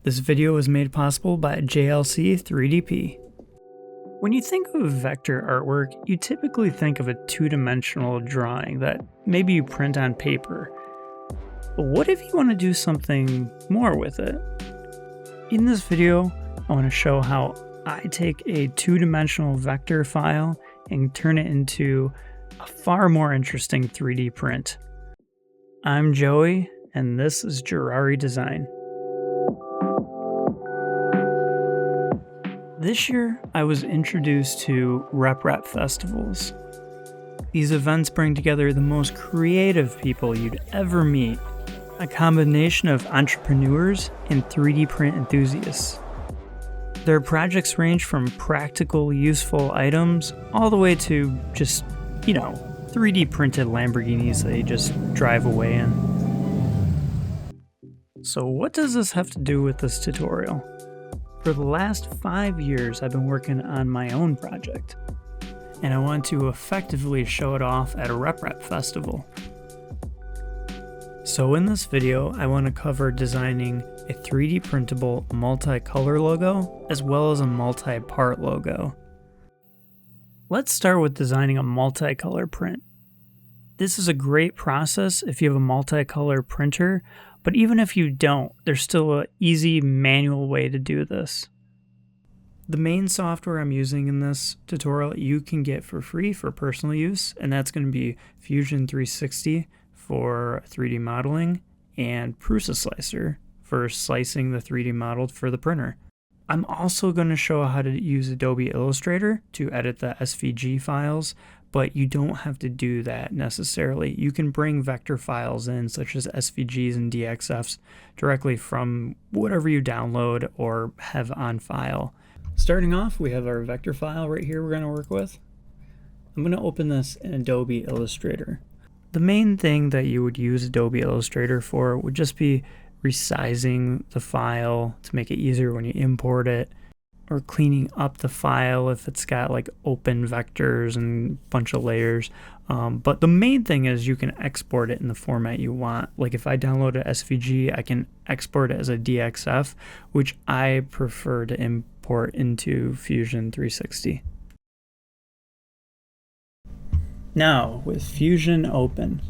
This video was made possible by JLC 3DP. When you think of vector artwork, you typically think of a two-dimensional drawing that maybe you print on paper. But what if you want to do something more with it? In this video, I want to show how I take a two-dimensional vector file and turn it into a far more interesting 3D print. I'm Joey, and this is Gerari Design. This year, I was introduced to Rep festivals. These events bring together the most creative people you'd ever meet, a combination of entrepreneurs and 3D print enthusiasts. Their projects range from practical, useful items all the way to just, 3D printed Lamborghinis that you just drive away in. So what does this have to do with this tutorial? For the last 5 years, I've been working on my own project, and I want to effectively show it off at a Rep festival. So in this video, I want to cover designing a 3D printable multicolor logo, as well as a multi-part logo. Let's start with designing a multicolor print. This is a great process if you have a multicolor printer, but even if you don't, there's still an easy manual way to do this. The main software I'm using in this tutorial you can get for free for personal use, and that's going to be Fusion 360 for 3D modeling and PrusaSlicer for slicing the 3D model for the printer. I'm also going to show how to use Adobe Illustrator to edit the SVG files, but you don't have to do that necessarily. You can bring vector files in, such as SVGs and DXFs, directly from whatever you download or have on file. Starting off, we have our vector file right here we're going to work with. I'm going to open this in Adobe Illustrator. The main thing that you would use Adobe Illustrator for would just be resizing the file to make it easier when you import it, or cleaning up the file if it's got like open vectors and a bunch of layers. But the main thing is you can export it in the format you want. Like if I download a SVG, I can export it as a DXF, which I prefer to import into Fusion 360. Now with Fusion open,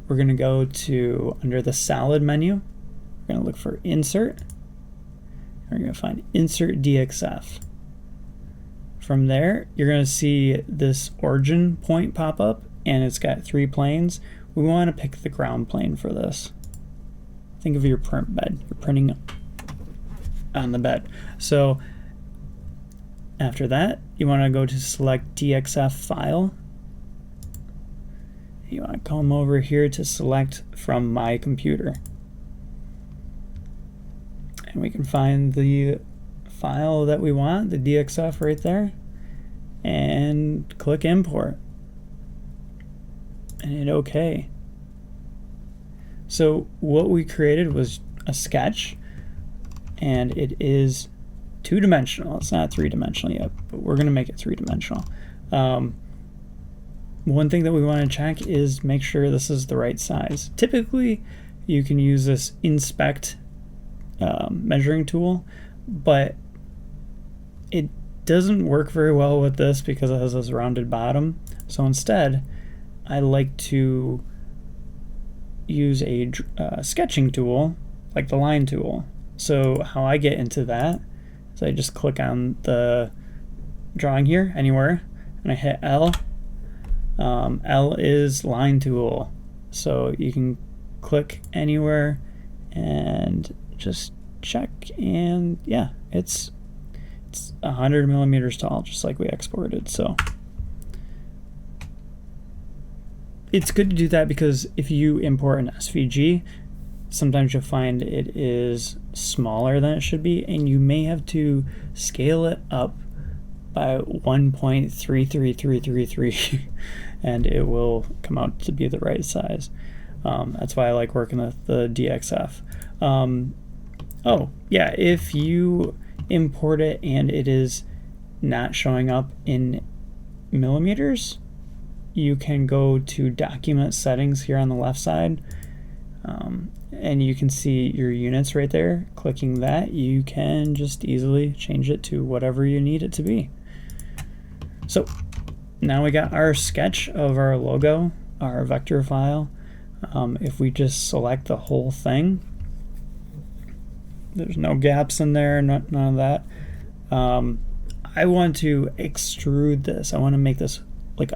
we're going to go to under the solid menu. We're going to look for insert. We're going to find Insert DXF. From there, you're going to see this origin point pop up, and it's got 3 planes. We want to pick the ground plane for this. Think of your print bed. You're printing on the bed. So after that, you want to go to select DXF file. You want to come over here to select from my computer. And we can find the file that we want, the DXF right there, and click import and hit OK. So what we created was a sketch, and it is two-dimensional. It's not three-dimensional yet, but we're going to make it three-dimensional. One thing that we want to check is make sure this is the right size. Typically, you can use this inspect measuring tool, but it doesn't work very well with this because it has this rounded bottom. So instead, I like to use a sketching tool, like the line tool. So how I get into that is I just click on the drawing here, anywhere, and I hit L. L is line tool. So you can click anywhere and just check, and yeah, it's 100 millimeters tall, just like we exported. So it's good to do that because if you import an SVG, sometimes you'll find it is smaller than it should be, and you may have to scale it up by 1.33333 and it will come out to be the right size. That's why I like working with the DXF. Oh yeah, if you import it and it is not showing up in millimeters, you can go to document settings here on the left side, and you can see your units right there. Clicking that, you can just easily change it to whatever you need it to be. So now we got our sketch of our logo, our vector file. If we just select the whole thing, there's no gaps in there, none of that. I want to extrude this. I want to make this like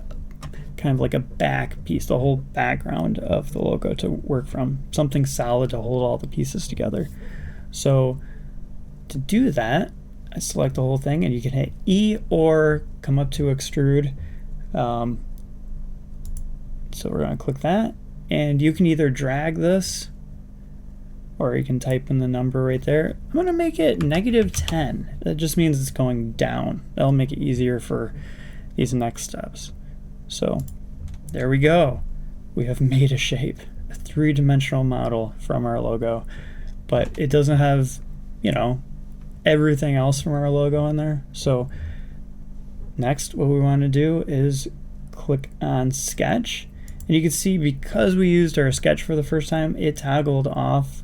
kind of like a back piece, the whole background of the logo to work from, something solid to hold all the pieces together. So to do that, I select the whole thing, and you can hit E or come up to extrude. So we're going to click that, and you can either drag this or you can type in the number right there. I'm going to make it -10. That just means it's going down. That'll make it easier for these next steps. So there we go. We have made a shape, a 3-dimensional model from our logo, but it doesn't have, you know, everything else from our logo in there. So next, what we want to do is click on sketch, and you can see because we used our sketch for the first time, it toggled off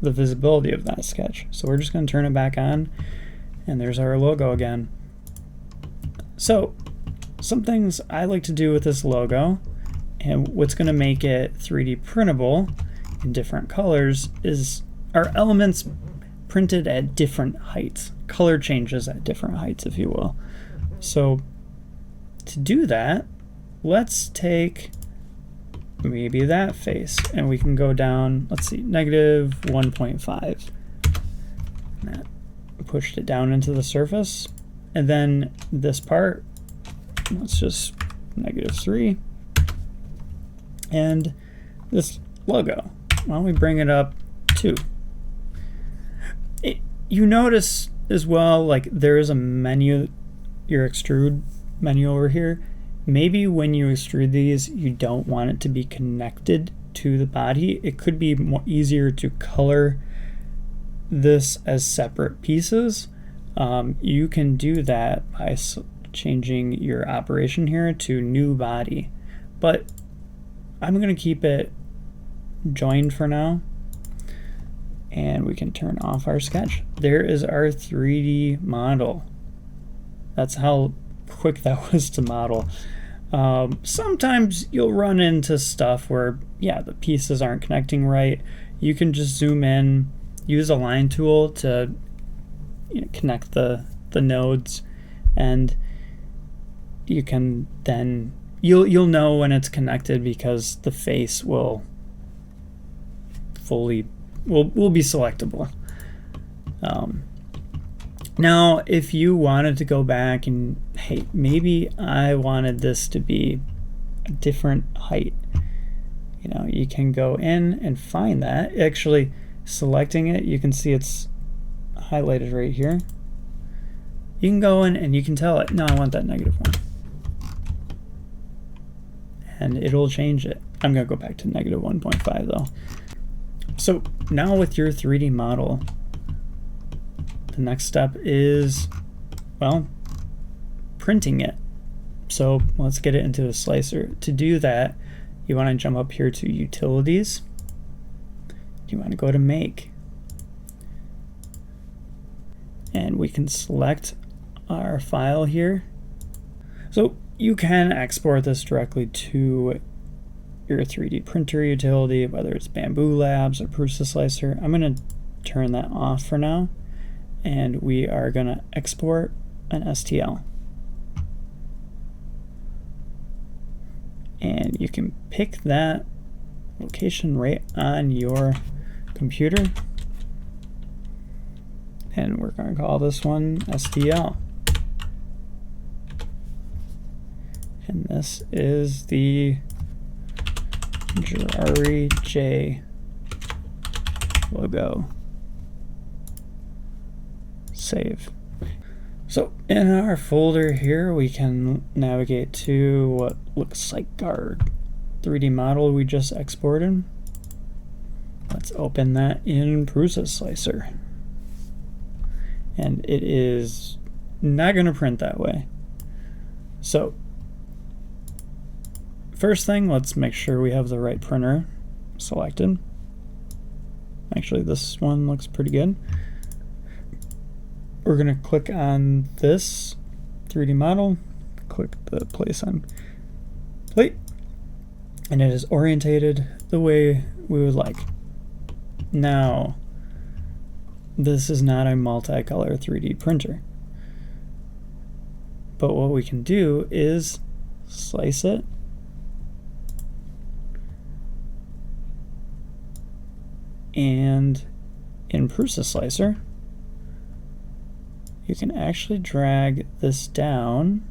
the visibility of that sketch. So we're just going to turn it back on, and there's our logo again. So some things I like to do with this logo, and what's going to make it 3D printable in different colors, is our elements printed at different heights, color changes at different heights, if you will. So to do that, let's take maybe that face, and we can go down, let's see, -1.5. That pushed it down into the surface, and then this part, let's just -3, and this logo, why don't we bring it up 2? You notice as well, like there is a menu, your extrude menu over here. Maybe when you extrude these, you don't want it to be connected to the body. It could be easier to color this as separate pieces. You can do that by changing your operation here to new body, but I'm going to keep it joined for now, and we can turn off our sketch. There is our 3D model. That's how quick that was to model. Sometimes you'll run into stuff where, yeah, the pieces aren't connecting right. You can just zoom in, use a line tool to, you know, connect the nodes, and you can then you'll know when it's connected because the face will be selectable. Now, if you wanted to go back and, hey, maybe I wanted this to be a different height, you know, you can go in and find that. Actually, selecting it, you can see it's highlighted right here. You can go in and you can tell it, no, I want that -1. And it'll change it. I'm going to go back to -1.5 though. So now with your 3D model, the next step is, well, printing it. So let's get it into a slicer. To do that, you want to jump up here to Utilities. You want to go to Make. And we can select our file here. So you can export this directly to your 3D printer utility, whether it's Bamboo Labs or PrusaSlicer. I'm going to turn that off for now, and we are going to export an STL. And you can pick that location right on your computer, and we're going to call this one STL. And this is the Gerari J logo. Save. So in our folder here, we can navigate to what looks like our 3D model we just exported. Let's open that in PrusaSlicer. And it is not going to print that way. So first thing, let's make sure we have the right printer selected. Actually, this one looks pretty good. We're gonna click on this 3D model, click the place on plate, and it is orientated the way we would like. Now, this is not a multicolor 3D printer, but what we can do is slice it and in PrusaSlicer you can actually drag this down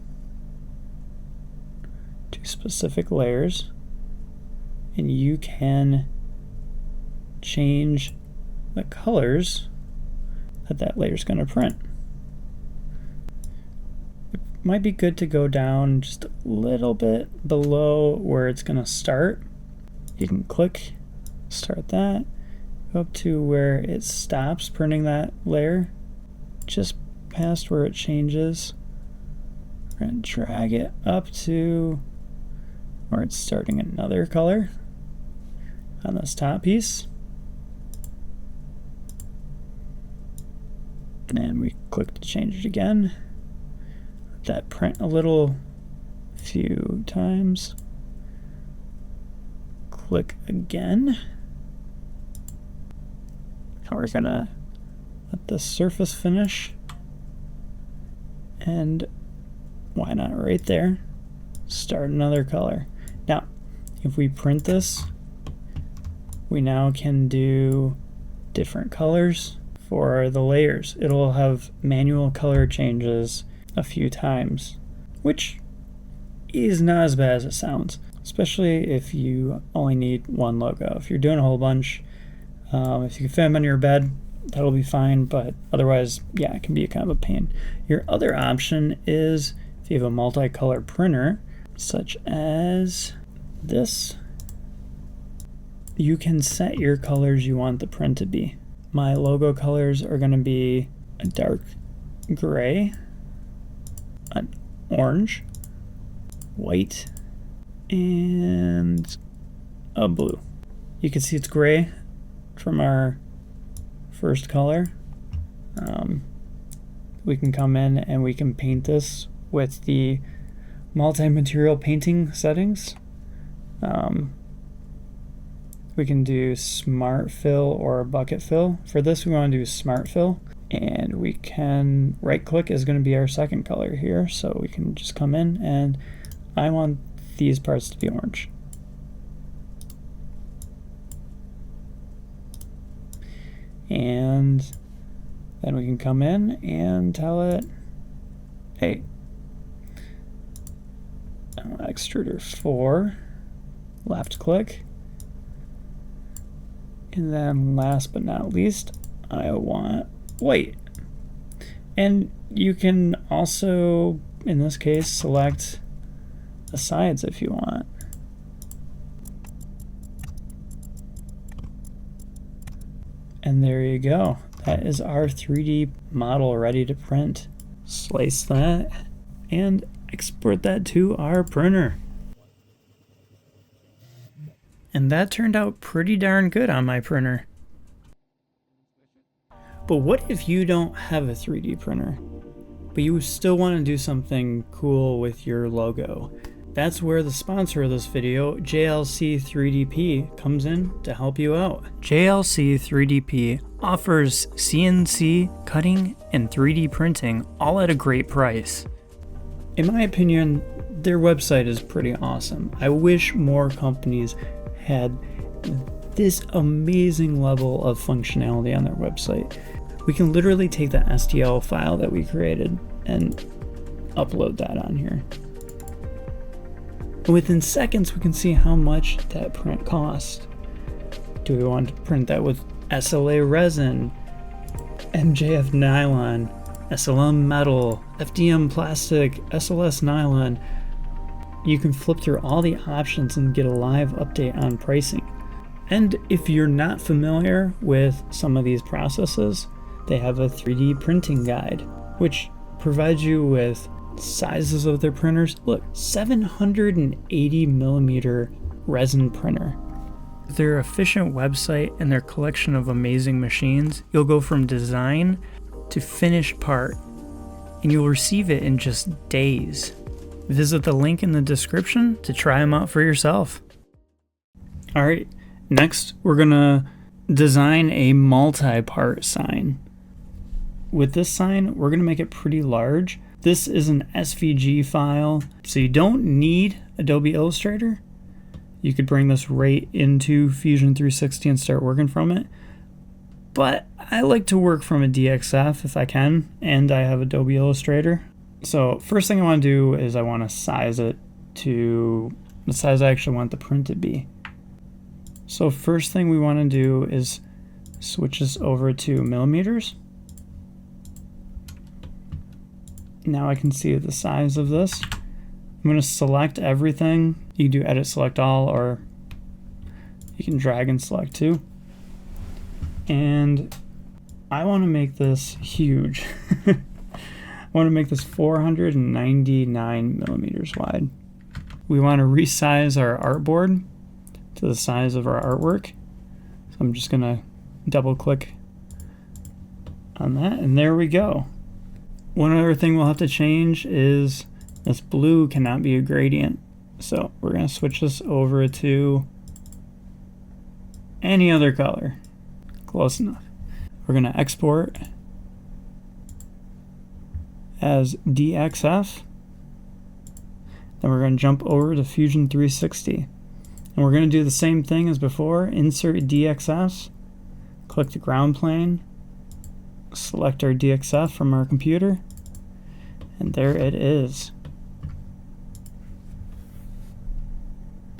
to specific layers, and you can change the colors that layer is going to print. It might be good to go down just a little bit below where it's going to start. You can click, start that, go up to where it stops printing that layer, just past where it changes. We're going to drag it up to where it's starting another color on this top piece. And we click to change it again. Let that print a few times. Click again. Now we're gonna let the surface finish. And why not right there? Start another color. Now, if we print this, we now can do different colors for the layers. It'll have manual color changes a few times, which is not as bad as it sounds, especially if you only need one logo. If you're doing a whole bunch, if you can fit them on your bed, that'll be fine, but otherwise, yeah, it can be kind of a pain. Your other option is if you have a multicolor printer, such as this, you can set your colors you want the print to be. My logo colors are going to be a dark gray, an orange, white, and a blue. You can see it's gray from our first color. We can come in and we can paint this with the multi-material painting settings. We can do smart fill or bucket fill. For this, we want to do smart fill, and we can right click is going to be our second color here, so we can just come in and I want these parts to be orange. And then we can come in and tell it, hey, I want extruder 4, left click. And then last but not least, I want white. And you can also, in this case, select the sides if you want. And there you go. That is our 3D model ready to print. Slice that and export that to our printer. And that turned out pretty darn good on my printer. But what if you don't have a 3D printer, but you still want to do something cool with your logo? That's where the sponsor of this video, JLC 3DP, comes in to help you out. JLC 3DP offers CNC cutting and 3D printing all at a great price. In my opinion, their website is pretty awesome. I wish more companies had this amazing level of functionality on their website. We can literally take the STL file that we created and upload that on here. And within seconds, we can see how much that print costs. Do we want to print that with SLA resin, MJF nylon, SLM metal, FDM plastic, SLS nylon? You can flip through all the options and get a live update on pricing. And if you're not familiar with some of these processes, they have a 3D printing guide, which provides you with sizes of their printers. Look, 780 millimeter resin printer. With their efficient website and their collection of amazing machines, you'll go from design to finished part, and you'll receive it in just days. Visit the link in the description to try them out for yourself. Alright, next we're gonna design a multi-part sign. With this sign, we're gonna make it pretty large. This is an SVG file, so you don't need Adobe Illustrator. You could bring this right into Fusion 360 and start working from it. But I like to work from a DXF if I can, and I have Adobe Illustrator. So first thing I want to do is I want to size it to the size I actually want the print to be. So first thing we want to do is switch this over to millimeters. Now I can see the size of this. I'm going to select everything. You can do edit select all, or you can drag and select too. And I want to make this huge. I want to make this 499 millimeters wide. We want to resize our artboard to the size of our artwork. So I'm just going to double click on that, and there we go. One other thing we'll have to change is this blue cannot be a gradient. So we're going to switch this over to any other color. Close enough. We're going to export as DXF. Then we're going to jump over to Fusion 360. And we're going to do the same thing as before. Insert DXF. Click the ground plane. Select our DXF from our computer. And there it is.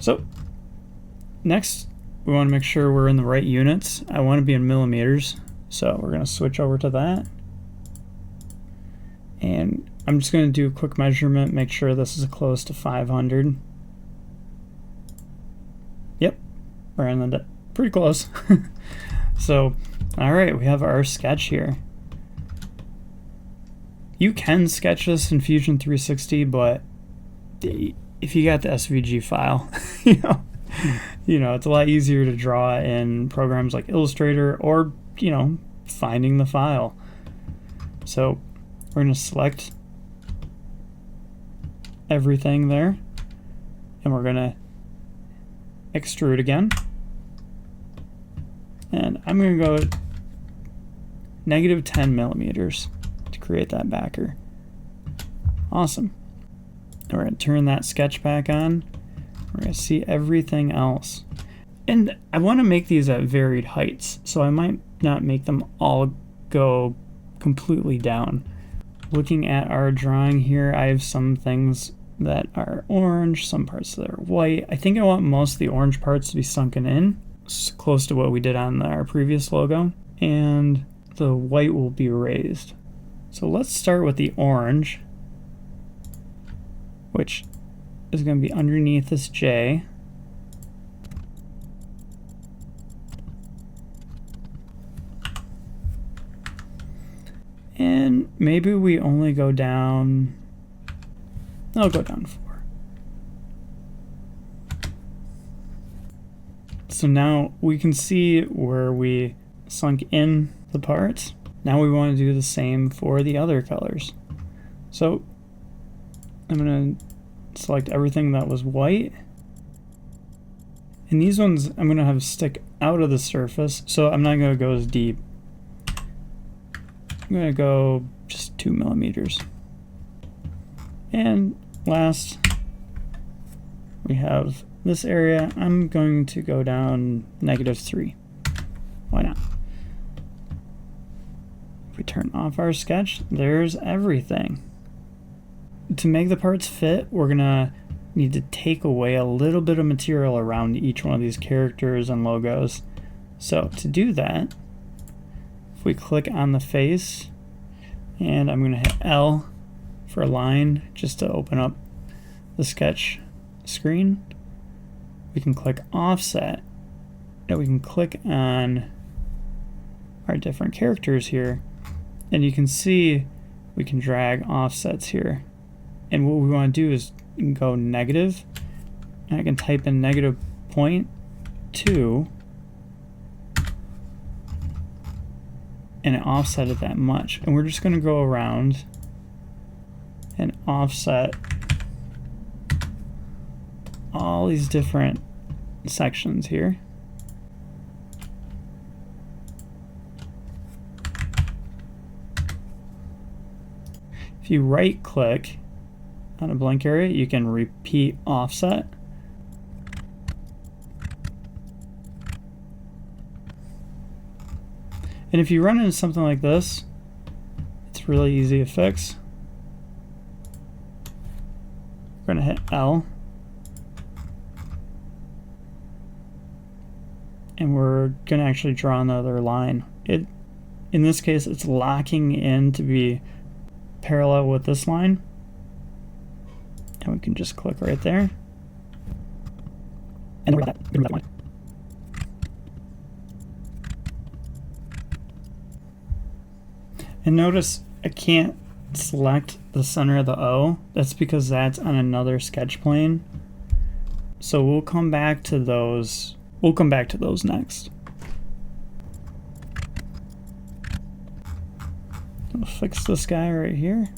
So next, we want to make sure we're in the right units. I want to be in millimeters, so we're going to switch over to that. And I'm just going to do a quick measurement, make sure this is close to 500. Yep, we're in the pretty close. So, all right, we have our sketch here. You can sketch this in Fusion 360, but if you got the SVG file, you know, it's a lot easier to draw in programs like Illustrator or, finding the file. So we're going to select everything there, and we're going to extrude again. And I'm going to go -10 millimeters to create that backer. Awesome. We're going to turn that sketch back on. We're going to see everything else. And I want to make these at varied heights, so I might not make them all go completely down. Looking at our drawing here, I have some things that are orange, some parts that are white. I think I want most of the orange parts to be sunken in, close to what we did on our previous logo, and the white will be raised. So let's start with the orange, which is going to be underneath this J. And maybe we only go down, I'll go down 4. So now we can see where we sunk in the parts. Now we want to do the same for the other colors. So I'm going to select everything that was white. And these ones I'm going to have stick out of the surface, so I'm not going to go as deep. I'm going to go just 2 millimeters. And last, we have this area. I'm going to go down -3. Why not? If we turn off our sketch, there's everything. To make the parts fit, we're gonna need to take away a little bit of material around each one of these characters and logos. So to do that, if we click on the face, and I'm gonna hit L for a line just to open up the sketch screen, we can click offset, and we can click on our different characters here, and you can see we can drag offsets here. And what we want to do is go negative, and I can type in -0.1, 2 and it offset that much. And we're just going to go around and offset all these different sections here. If you right click on a blank area, you can repeat offset. And if you run into something like this, it's really easy to fix. We're going to hit L. And we're going to actually draw another line. In this case, it's locking in to be parallel with this line. And we can just click right there. And remove that line. And notice I can't select the center of the O. That's because that's on another sketch plane. So we'll come back to those. We'll come back to those next. We'll fix this guy right here.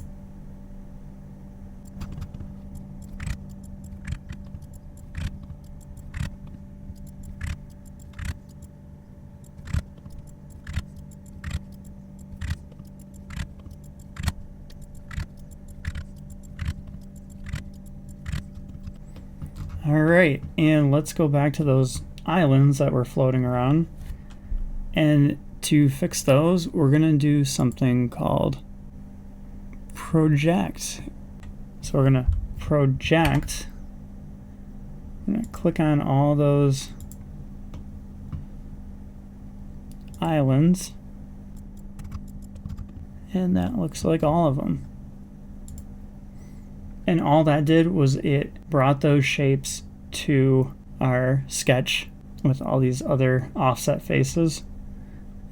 All right, and let's go back to those islands that were floating around. And to fix those, we're going to do something called project. So we're going to project. I'm going to click on all those islands. And that looks like all of them. And all that did was it brought those shapes to our sketch with all these other offset faces.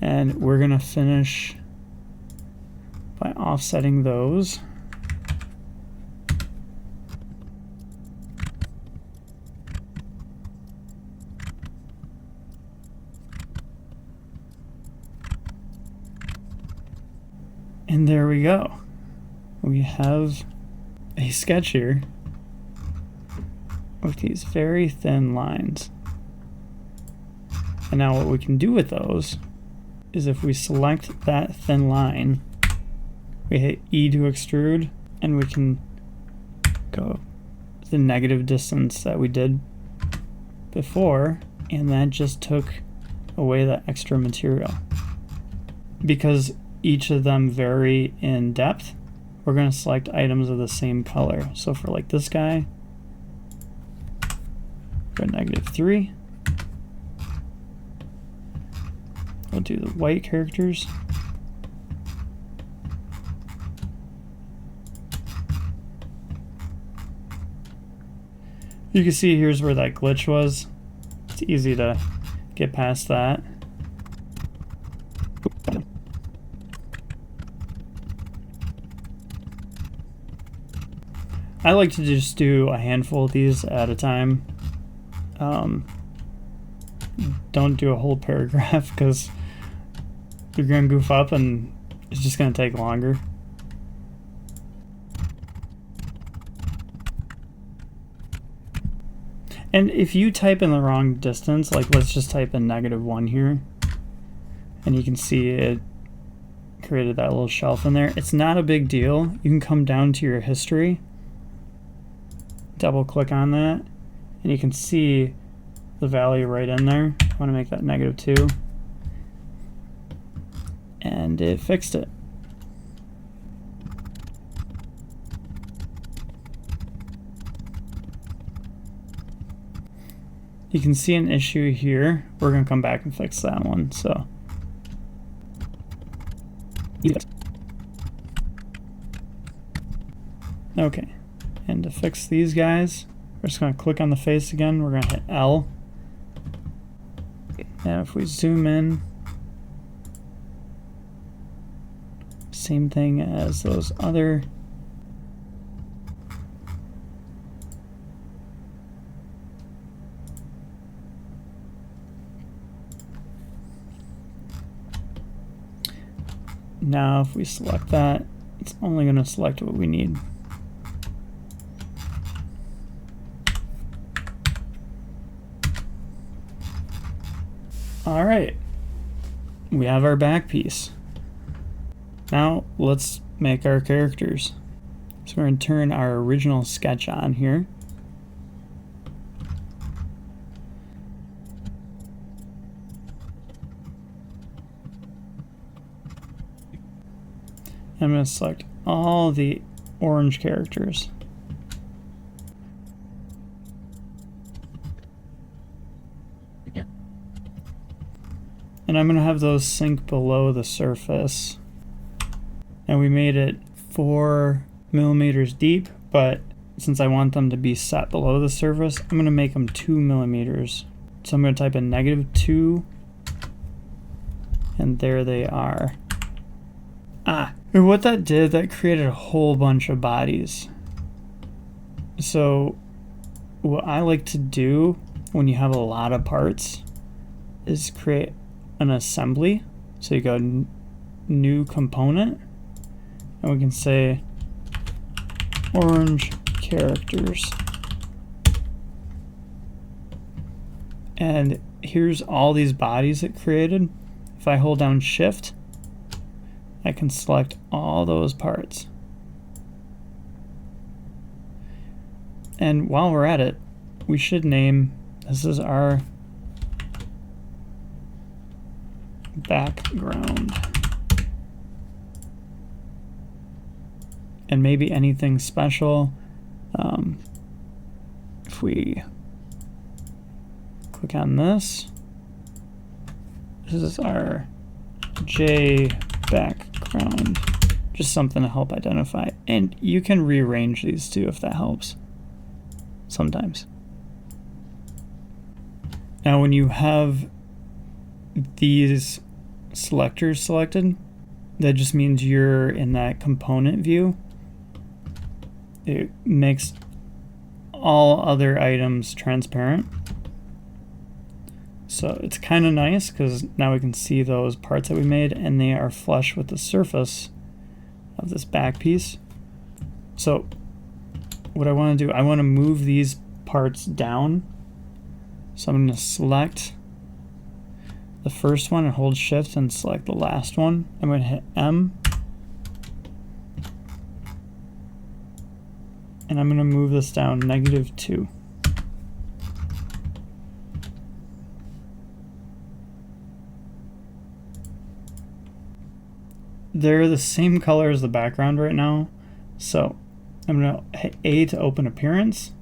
And we're going to finish by offsetting those. And there we go. We have a sketch here with these very thin lines. And now what we can do with those is if we select that thin line, we hit E to extrude, and we can go the negative distance that we did before, and that just took away that extra material. Because each of them vary in depth, we're going to select items of the same color. So for like this guy, go -3. We'll do the white characters. You can see here's where that glitch was. It's easy to get past that. I like to just do a handful of these at a time. Don't do a whole paragraph because you're going to goof up and it's just going to take longer. And if you type in the wrong distance, like let's just type in -1 here, and you can see it created that little shelf in there. It's not a big deal. You can come down to your history, double click on that, and you can see the value right in there. I want to make that -2, and it fixed it. You can see an issue here. We're going to come back and fix that one. So okay, and to fix these guys, we're just going to click on the face again. We're going to hit L. And if we zoom in, same thing as those other. Now if we select that, it's only going to select what we need. All right, we have our back piece. Now let's make our characters. So we're going to turn our original sketch on here. I'm going to select all the orange characters. And I'm going to have those sink below the surface. And we made it 4 millimeters deep, but since I want them to be set below the surface, I'm going to make them 2 millimeters. So I'm going to type in -2, and there they are. And what that did, that created a whole bunch of bodies. So what I like to do when you have a lot of parts is create an assembly. So you go new component, and we can say orange characters. And here's all these bodies it created. If I hold down Shift, I can select all those parts. And while we're at it, we should name, this is our background. And maybe anything special. If we click on this is our J background, just something to help identify. And you can rearrange these too if that helps sometimes. Now when you have these selectors selected, that just means you're in that component view. It makes all other items transparent. So it's kind of nice because now we can see those parts that we made and they are flush with the surface of this back piece. So what I want to do, I want to move these parts down. So I'm going to select the first one and hold Shift and select the last one. I'm going to hit M. And I'm going to move this down -2. They're the same color as the background right now. So I'm going to hit A to open appearance.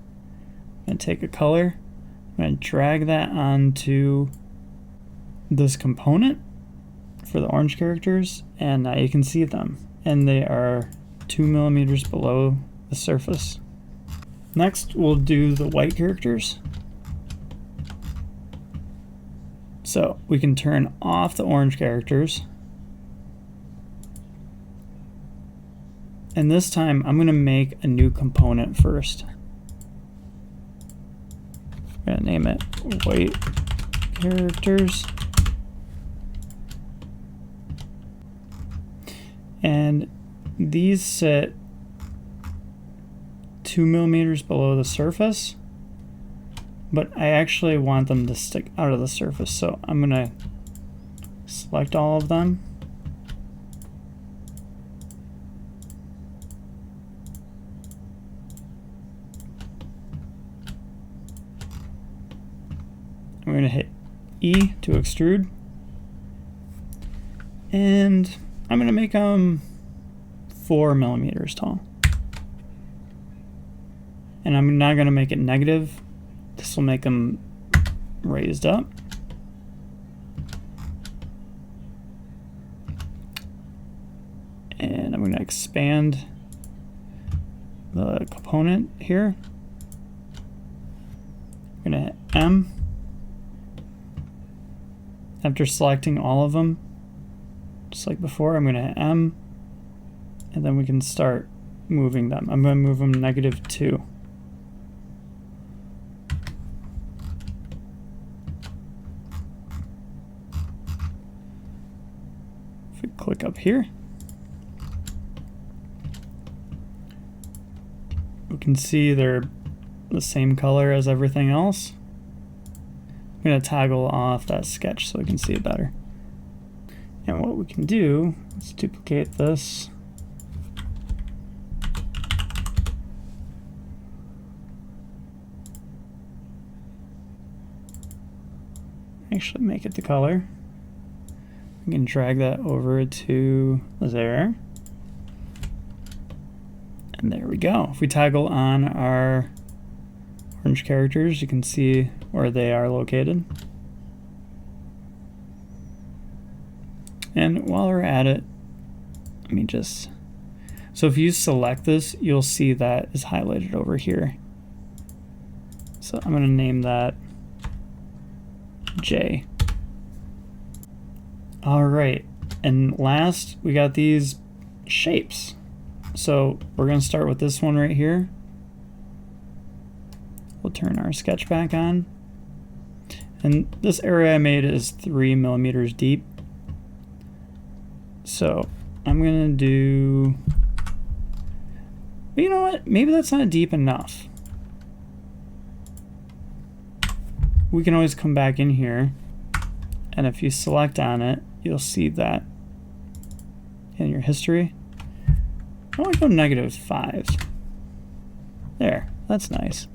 I'm going to take a color. I'm going to drag that onto this component for the orange characters, and now you can see them. And they are 2 millimeters below the surface. Next, we'll do the white characters. So we can turn off the orange characters. And this time, I'm going to make a new component first. I'm going to name it white characters. And these sit 2 millimeters below the surface, but I actually want them to stick out of the surface. So I'm going to select all of them. I'm going to hit E to extrude, and I'm going to make them 4 millimeters tall. And I'm not going to make it negative. This will make them raised up. And I'm going to expand the component here. I'm going to hit M. After selecting all of them, just like before, I'm going to hit M, and then we can start moving them. I'm going to move them -2. If we click up here, We can see they're the same color as everything else. I'm going to toggle off that sketch so we can see it better. And what we can do is duplicate this. Actually make it the color. We can drag that over to there. And there we go. If we toggle on our orange characters, you can see where they are located. And while we're at it, let me just... So if you select this, you'll see that is highlighted over here. So I'm going to name that J. All right, and last we got these shapes. So we're going to start with this one right here. We'll turn our sketch back on. And this area I made is 3 millimeters deep. So I'm going to do... But you know what? Maybe that's not deep enough. We can always come back in here, and if you select on it, you'll see that in your history. I want to go -5. There, that's nice.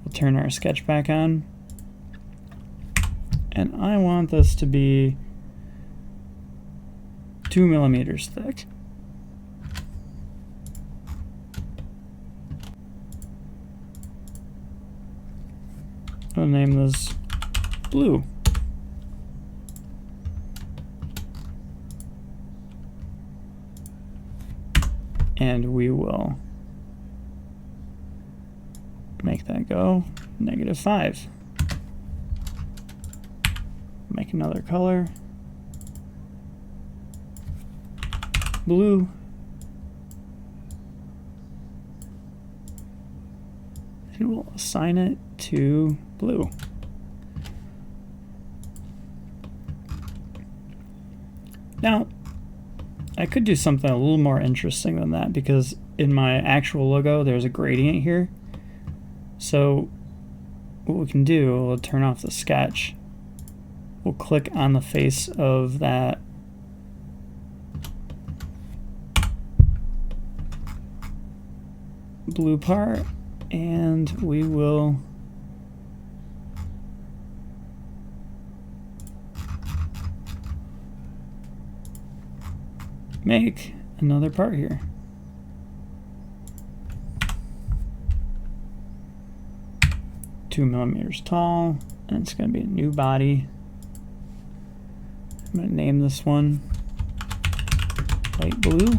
We'll turn our sketch back on, and I want this to be 2 millimeters thick. I'll name this blue. And we will make that go -5. Make another color. Blue. And we'll assign it to blue. Now, I could do something a little more interesting than that, because in my actual logo there's a gradient here. So what we can do, we'll turn off the sketch. We'll click on the face of that blue part, and we will make another part here. Two millimeters tall, and it's going to be a new body. I'm going to name this one light blue.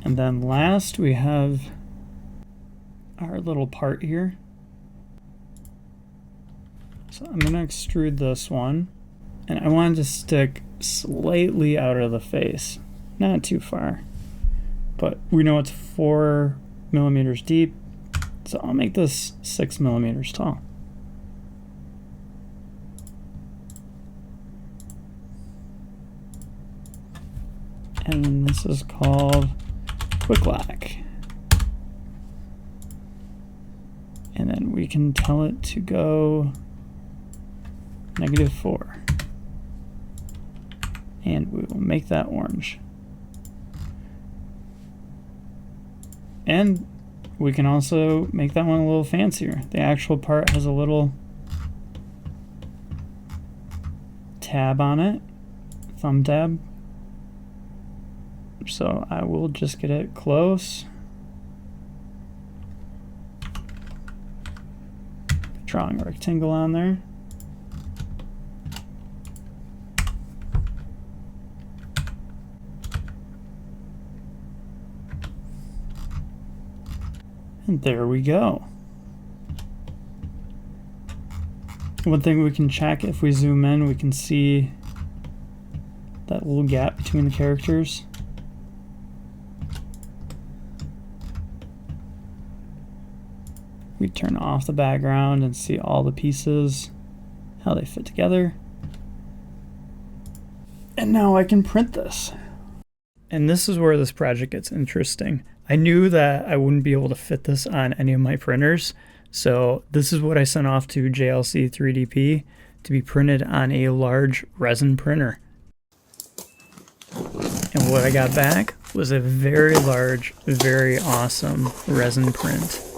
And then last we have our little part here. So I'm going to extrude this one, and I want it to stick slightly out of the face, not too far, but we know it's 4 millimeters deep, so I'll make this 6 millimeters tall. And then this is called Quick Lock. And then we can tell it to go -4. And we will make that orange. And we can also make that one a little fancier. The actual part has a little tab on it, thumb tab. So I will just get it close. Drawing a rectangle on there. And there we go. One thing we can check, if we zoom in, we can see that little gap between the characters. We turn off the background and see all the pieces, how they fit together. And now I can print this. And this is where this project gets interesting. I knew that I wouldn't be able to fit this on any of my printers, so this is what I sent off to JLC 3DP to be printed on a large resin printer. And what I got back was a very large, very awesome resin print.